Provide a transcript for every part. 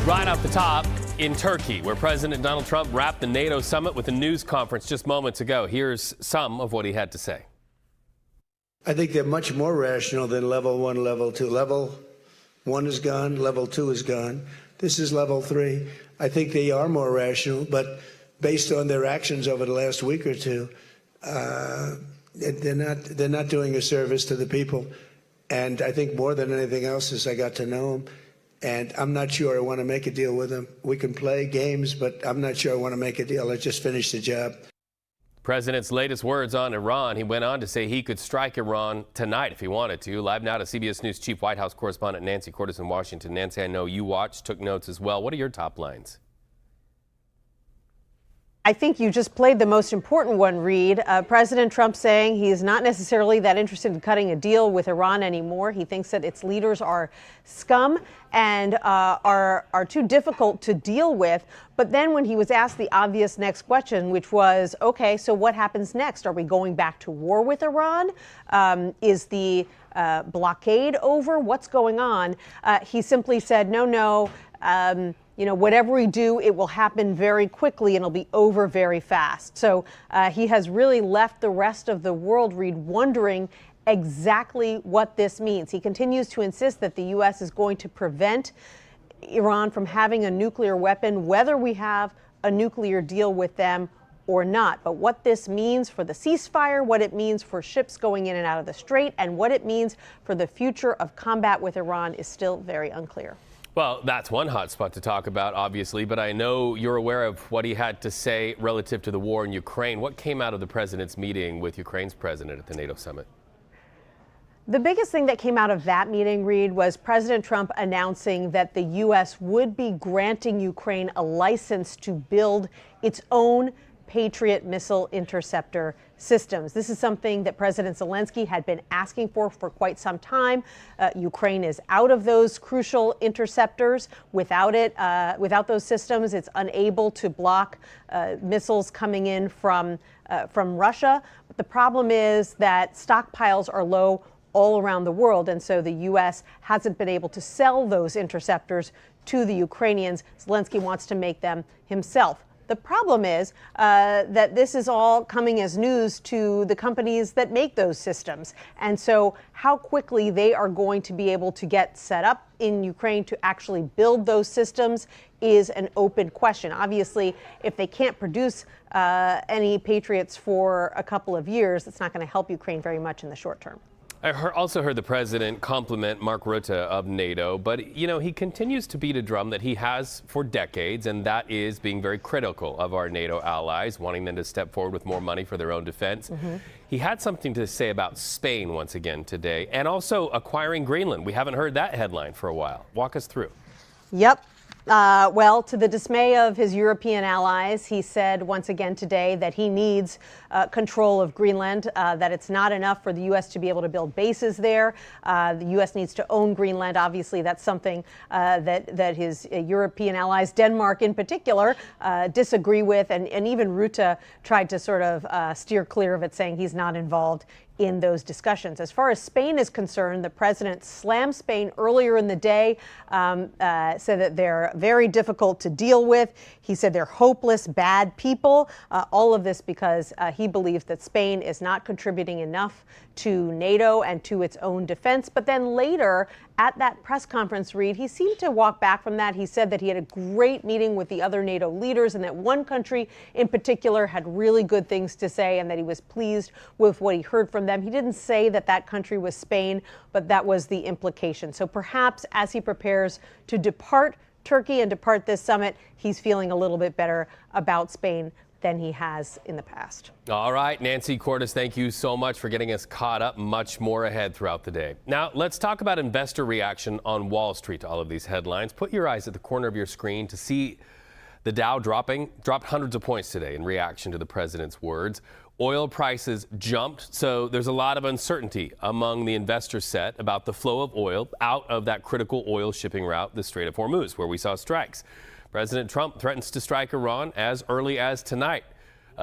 Right off the top, in Turkey, where President Donald Trump wrapped the NATO summit with a news conference just moments ago. Here's some of what he had to say. I think they're much more rational than level 1, level 2. Level 1 is gone, level 2 is gone. This is level 3. I think they are more rational, but based on their actions over the last week or two, they're not doing a service to the people. And I think more than anything else is I got to know them. And I'm not sure I want to make a deal with them. We can play games, but I'm not sure I want to make a deal. Let's just finish the job. President's latest words on Iran. He went on to say he could strike Iran tonight if he wanted to. Live now to CBS News Chief White House correspondent Nancy Cordes in Washington. Nancy, I know you watched, took notes as well. What are your top lines? I think you just played the most important one, Reed. President Trump saying he is not necessarily that interested in cutting a deal with Iran anymore. He thinks that its leaders are scum and are too difficult to deal with. But then when he was asked the obvious next question, which was, OK, so what happens next? Are we going back to war with Iran? Is the blockade over? What's going on? He simply said, no. Whatever we do, it will happen very quickly and it'll be over very fast. So he has really left the rest of the world, Reed, wondering exactly what this means. He continues to insist that the U.S. is going to prevent Iran from having a nuclear weapon, whether we have a nuclear deal with them or not. But what this means for the ceasefire, what it means for ships going in and out of the strait, and what it means for the future of combat with Iran is still very unclear. Well, that's one hot spot to talk about, obviously, but I know you're aware of what he had to say relative to the war in Ukraine. What came out of the president's meeting with Ukraine's president at the NATO summit? The biggest thing that came out of that meeting, Reed, was President Trump announcing that the U.S. would be granting Ukraine a license to build its own Patriot missile interceptor systems. This is something that President Zelensky had been asking for quite some time. Ukraine is out of those crucial interceptors. Without those systems, it's unable to block missiles coming in from Russia. But the problem is that stockpiles are low all around the world, and so the U.S. hasn't been able to sell those interceptors to the Ukrainians. Zelensky wants to make them himself. The problem is that this is all coming as news to the companies that make those systems. And so how quickly they are going to be able to get set up in Ukraine to actually build those systems is an open question. Obviously, if they can't produce any Patriots for a couple of years, it's not going to help Ukraine very much in the short term. I also heard the president compliment Mark Rutte of NATO, but, he continues to beat a drum that he has for decades, and that is being very critical of our NATO allies, wanting them to step forward with more money for their own defense. Mm-hmm. He had something to say about Spain once again today, and also acquiring Greenland. We haven't heard that headline for a while. Walk us through. Yep. Well, to the dismay of his European allies, he said once again today that he needs control of Greenland, that it's not enough for the U.S. to be able to build bases there. The U.S. needs to own Greenland. Obviously, that's something that his European allies, Denmark in particular, disagree with. And even Rutte tried to sort of steer clear of it, saying he's not involved in those discussions. As far as Spain is concerned, the president slammed Spain earlier in the day, said that they're very difficult to deal with. He said they're hopeless, bad people. All of this because he believes that Spain is not contributing enough to NATO and to its own defense. But then later at that press conference, Reed, he seemed to walk back from that. He said that he had a great meeting with the other NATO leaders and that one country in particular had really good things to say and that he was pleased with what he heard from them. He didn't say that that country was Spain, but that was the implication. So perhaps as he prepares to depart Turkey and depart this summit, he's feeling a little bit better about Spain than he has in the past. All right, Nancy Cordes, thank you so much for getting us caught up. Much more ahead throughout the day. Now, let's talk about investor reaction on Wall Street to all of these headlines. Put your eyes at the corner of your screen to see the Dow dropped hundreds of points today in reaction to the president's words. Oil prices jumped, so there's a lot of uncertainty among the investor set about the flow of oil out of that critical oil shipping route, the Strait of Hormuz, where we saw strikes. President Trump threatens to strike Iran as early as tonight.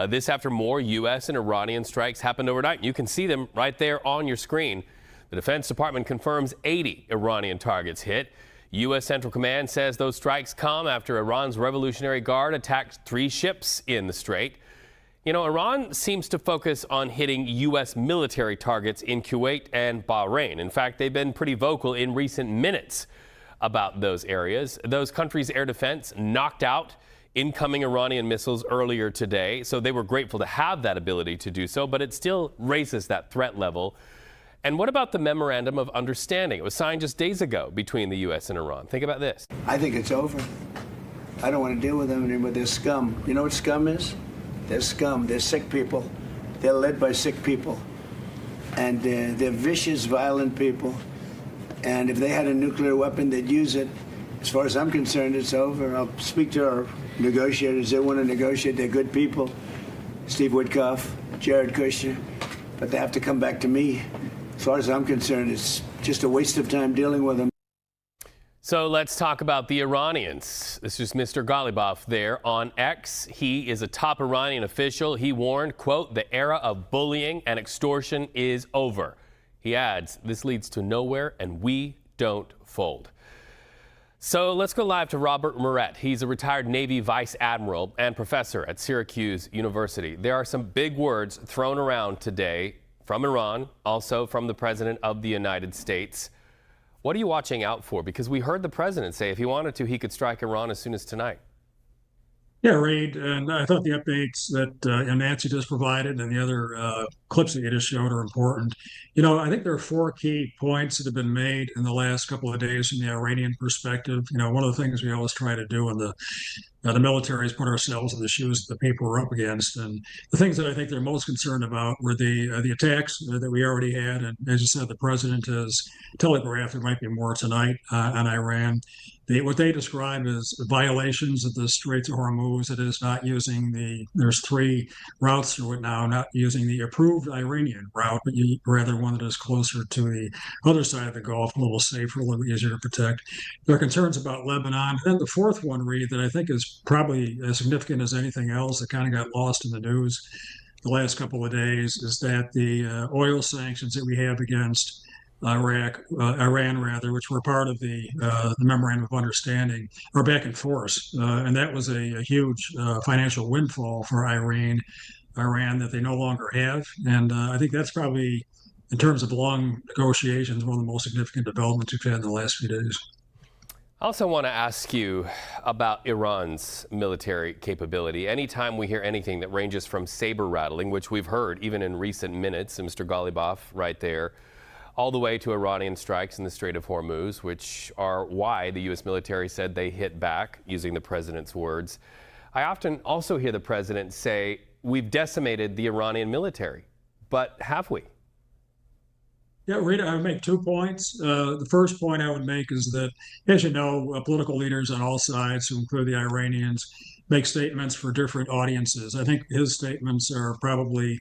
This after more U.S. and Iranian strikes happened overnight. You can see them right there on your screen. The Defense Department confirms 80 Iranian targets hit. U.S. Central Command says those strikes come after Iran's Revolutionary Guard attacked 3 ships in the strait. You know, Iran seems to focus on hitting U.S. military targets in Kuwait and Bahrain. In fact, they've been pretty vocal in recent minutes about those areas. Those countries' air defense knocked out incoming Iranian missiles earlier today, so they were grateful to have that ability to do so, but it still raises that threat level. And what about the Memorandum of Understanding? It was signed just days ago between the U.S. and Iran. Think about this. I think it's over. I don't want to deal with them anymore. They're scum. You know what scum is? They're scum. They're sick people. They're led by sick people. And they're vicious, violent people. And if they had a nuclear weapon, they'd use it. As far as I'm concerned, it's over. I'll speak to our negotiators. They want to negotiate. They're good people. Steve Witkoff, Jared Kushner. But they have to come back to me. As far as I'm concerned, it's just a waste of time dealing with them. So let's talk about the Iranians. This is Mr. Ghalibaf there on X. He is a top Iranian official. He warned, quote, "The era of bullying and extortion is over." He adds, "This leads to nowhere and we don't fold." So let's go live to Robert Murrett. He's a retired Navy vice admiral and professor at Syracuse University. There are some big words thrown around today from Iran, also from the President of the United States. What are you watching out for? Because we heard the president say if he wanted to, he could strike Iran as soon as tonight. Yeah, Reed, and I thought the updates that Nancy just provided and the other clips that you just showed are important. You know, I think there are 4 key points that have been made in the last couple of days from the Iranian perspective. You know, one of the things we always try to do in the military is put ourselves in the shoes of the people we're up against. And the things that I think they're most concerned about were the attacks that we already had. And as you said, the president has telegraphed there might be more tonight on Iran. What they describe as violations of the Straits of Hormuz. It is not using there's 3 routes through it now, not using the approved Iranian route, but rather one that is closer to the other side of the Gulf, a little safer, a little easier to protect. There are concerns about Lebanon. And then the 4th one, Reed, that I think is probably as significant as anything else that kind of got lost in the news the last couple of days, is that the oil sanctions that we have against Iran, which were part of the Memorandum of Understanding, are back in force. And that was a huge financial windfall for Iran that they no longer have. And I think that's probably, in terms of long negotiations, one of the most significant developments we've had in the last few days. I also want to ask you about Iran's military capability. Anytime we hear anything that ranges from saber rattling, which we've heard even in recent minutes, and Mr. Ghalibaf right there, all the way to Iranian strikes in the Strait of Hormuz, which are why the U.S. military said they hit back, using the president's words. I often also hear the president say, we've decimated the Iranian military. But have we? Yeah, Rita, I would make 2 points. The first point I would make is that, as you know, political leaders on all sides, who include the Iranians, make statements for different audiences. I think his statements are probably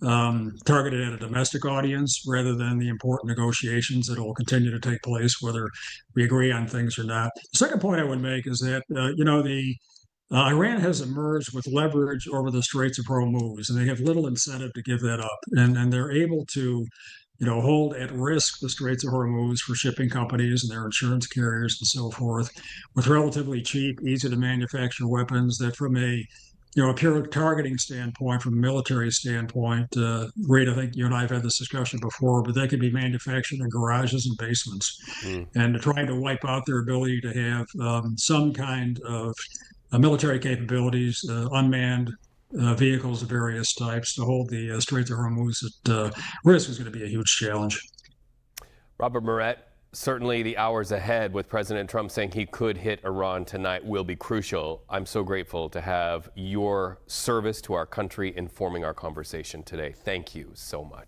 targeted at a domestic audience rather than the important negotiations that will continue to take place, whether we agree on things or not. The second point I would make is that, Iran has emerged with leverage over the Straits of Hormuz, and they have little incentive to give that up. And they're able to, hold at risk the Straits of Hormuz for shipping companies and their insurance carriers and so forth, with relatively cheap, easy to manufacture weapons that, from a pure targeting standpoint, from a military standpoint, Reed, I think you and I have had this discussion before, but they could be manufactured in garages and basements. And trying to wipe out their ability to have some kind of military capabilities, unmanned vehicles of various types to hold the Straits of Hormuz at risk is going to be a huge challenge. Robert Murrett, certainly the hours ahead with President Trump saying he could hit Iran tonight will be crucial. I'm so grateful to have your service to our country informing our conversation today. Thank you so much.